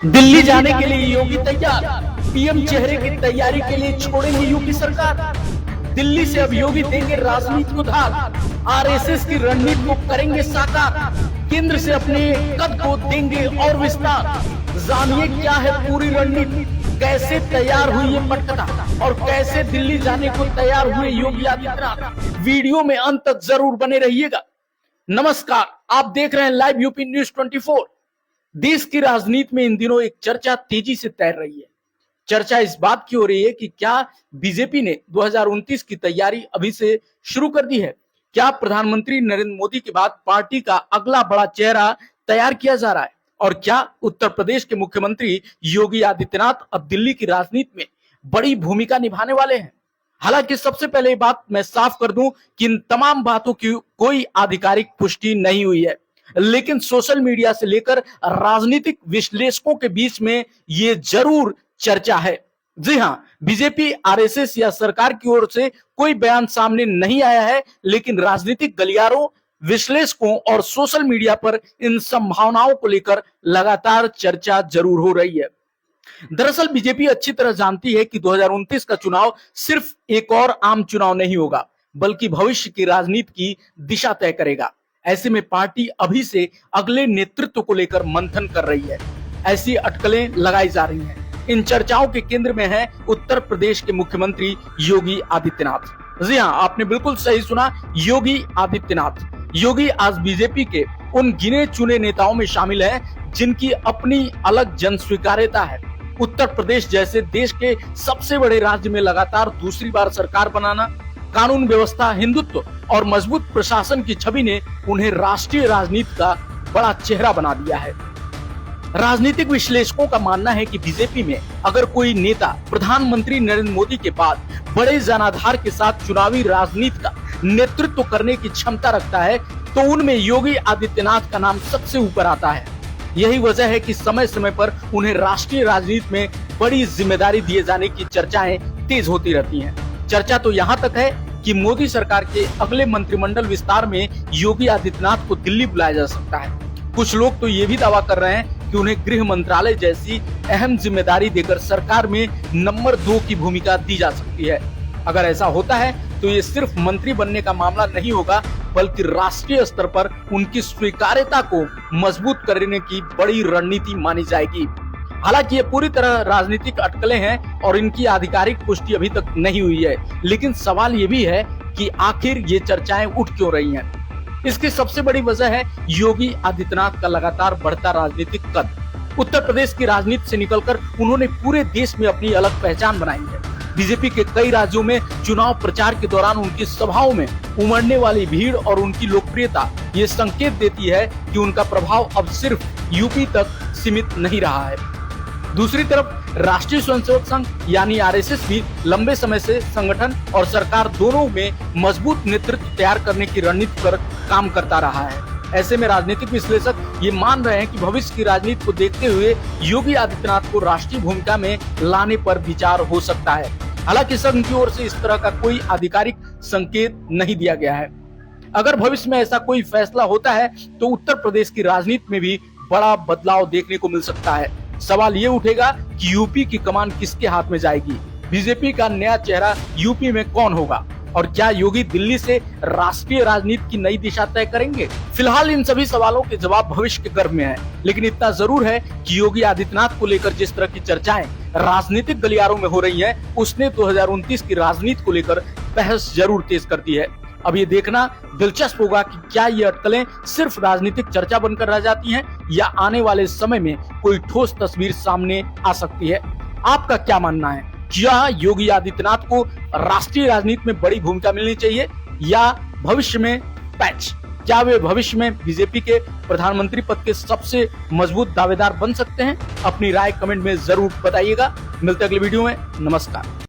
दिल्ली जाने के लिए योगी तैयार। पीएम चेहरे की तैयारी के लिए छोड़ेंगे यूपी सरकार। दिल्ली से अब योगी देंगे राजनीति को धार। आरएसएस की रणनीति को करेंगे साकार। केंद्र से अपने कद को देंगे और विस्तार। जानिए क्या है पूरी रणनीति, कैसे तैयार हुई ये पटकथा और कैसे दिल्ली जाने को तैयार हुए योगी आदित्यनाथ। वीडियो में अंत तक जरूर बने रहिएगा। नमस्कार, आप देख रहे हैं लाइव यूपी न्यूज 24। देश की राजनीति में इन दिनों एक चर्चा तेजी से तैर रही है। चर्चा इस बात की हो रही है कि क्या बीजेपी ने 2029 की तैयारी अभी से शुरू कर दी है। क्या प्रधानमंत्री नरेंद्र मोदी के बाद पार्टी का अगला बड़ा चेहरा तैयार किया जा रहा है और क्या उत्तर प्रदेश के मुख्यमंत्री योगी आदित्यनाथ अब दिल्ली की राजनीति में बड़ी भूमिका निभाने वाले हैं। हालांकि सबसे पहले ये बात मैं साफ कर दूं कि इन तमाम बातों की कोई आधिकारिक पुष्टि नहीं हुई है, लेकिन सोशल मीडिया से लेकर राजनीतिक विश्लेषकों के बीच में ये जरूर चर्चा है। जी हां, बीजेपी, आरएसएस या सरकार की ओर से कोई बयान सामने नहीं आया है, लेकिन राजनीतिक गलियारों, विश्लेषकों और सोशल मीडिया पर इन संभावनाओं को लेकर लगातार चर्चा जरूर हो रही है। दरअसल बीजेपी अच्छी तरह जानती है कि 2029 का चुनाव सिर्फ एक और आम चुनाव नहीं होगा, बल्कि भविष्य की राजनीति की दिशा तय करेगा। ऐसे में पार्टी अभी से अगले नेतृत्व को लेकर मंथन कर रही है। ऐसी अटकलें लगाई जा रही हैं। इन चर्चाओं के केंद्र में है उत्तर प्रदेश के मुख्यमंत्री योगी आदित्यनाथ। जी हां, आपने बिल्कुल सही सुना, योगी आदित्यनाथ। योगी आज बीजेपी के उन गिने चुने नेताओं में शामिल हैं जिनकी अपनी अलग जन स्वीकार्यता है। उत्तर प्रदेश जैसे देश के सबसे बड़े राज्य में लगातार दूसरी बार सरकार बनाना, कानून व्यवस्था, हिंदुत्व और मजबूत प्रशासन की छवि ने उन्हें राष्ट्रीय राजनीति का बड़ा चेहरा बना दिया है। राजनीतिक विश्लेषकों का मानना है कि बीजेपी में अगर कोई नेता प्रधानमंत्री नरेंद्र मोदी के बाद बड़े जनाधार के साथ चुनावी राजनीति का नेतृत्व करने की क्षमता रखता है, तो उनमें योगी आदित्यनाथ का नाम सबसे ऊपर आता है। यही वजह है कि समय समय पर उन्हें राष्ट्रीय राजनीति में बड़ी जिम्मेदारी दिए जाने की चर्चाएं तेज होती रहती हैं। चर्चा तो यहाँ तक है कि मोदी सरकार के अगले मंत्रिमंडल विस्तार में योगी आदित्यनाथ को दिल्ली बुलाया जा सकता है। कुछ लोग तो ये भी दावा कर रहे हैं कि उन्हें गृह मंत्रालय जैसी अहम जिम्मेदारी देकर सरकार में नंबर 2 की भूमिका दी जा सकती है। अगर ऐसा होता है तो ये सिर्फ मंत्री बनने का मामला नहीं होगा, बल्कि राष्ट्रीय स्तर पर उनकी स्वीकार्यता को मजबूत करने की बड़ी रणनीति मानी जाएगी। हालांकि ये पूरी तरह राजनीतिक अटकलें हैं और इनकी आधिकारिक पुष्टि अभी तक नहीं हुई है, लेकिन सवाल ये भी है कि आखिर ये चर्चाएं उठ क्यों रही हैं। इसकी सबसे बड़ी वजह है योगी आदित्यनाथ का लगातार बढ़ता राजनीतिक कद। उत्तर प्रदेश की राजनीति से निकलकर उन्होंने पूरे देश में अपनी अलग पहचान बनाई है। बीजेपी के कई राज्यों में चुनाव प्रचार के दौरान उनकी सभाओं में उमड़ने वाली भीड़ और उनकी लोकप्रियता ये संकेत देती है कि उनका प्रभाव अब सिर्फ यूपी तक सीमित नहीं रहा है। दूसरी तरफ राष्ट्रीय स्वयंसेवक संघ यानी आरएसएस भी लंबे समय से संगठन और सरकार दोनों में मजबूत नेतृत्व तैयार करने की रणनीति पर काम करता रहा है। ऐसे में राजनीतिक विश्लेषक ये मान रहे हैं कि भविष्य की राजनीति को देखते हुए योगी आदित्यनाथ को राष्ट्रीय भूमिका में लाने पर विचार हो सकता है। हालांकि संघ की ओर से इस तरह का कोई आधिकारिक संकेत नहीं दिया गया है। अगर भविष्य में ऐसा कोई फैसला होता है तो उत्तर प्रदेश की राजनीति में भी बड़ा बदलाव देखने को मिल सकता है। सवाल ये उठेगा कि यूपी की कमान किसके हाथ में जाएगी, बीजेपी का नया चेहरा यूपी में कौन होगा और क्या योगी दिल्ली से राष्ट्रीय राजनीति की नई दिशा तय करेंगे। फिलहाल इन सभी सवालों के जवाब भविष्य के गर्भ में है, लेकिन इतना जरूर है कि योगी आदित्यनाथ को लेकर जिस तरह की चर्चाएं राजनीतिक गलियारों में हो रही है, उसने 2029 की राजनीति को लेकर बहस जरूर तेज कर दी है। अब ये देखना दिलचस्प होगा कि क्या ये अटकलें सिर्फ राजनीतिक चर्चा बनकर रह जाती हैं या आने वाले समय में कोई ठोस तस्वीर सामने आ सकती है। आपका क्या मानना है? क्या योगी आदित्यनाथ को राष्ट्रीय राजनीति में बड़ी भूमिका मिलनी चाहिए या भविष्य में पैच? क्या वे भविष्य में बीजेपी के प्रधानमंत्री पद के सबसे मजबूत दावेदार बन सकते हैं? अपनी राय कमेंट में जरूर बताइएगा। मिलते अगले वीडियो में। नमस्कार।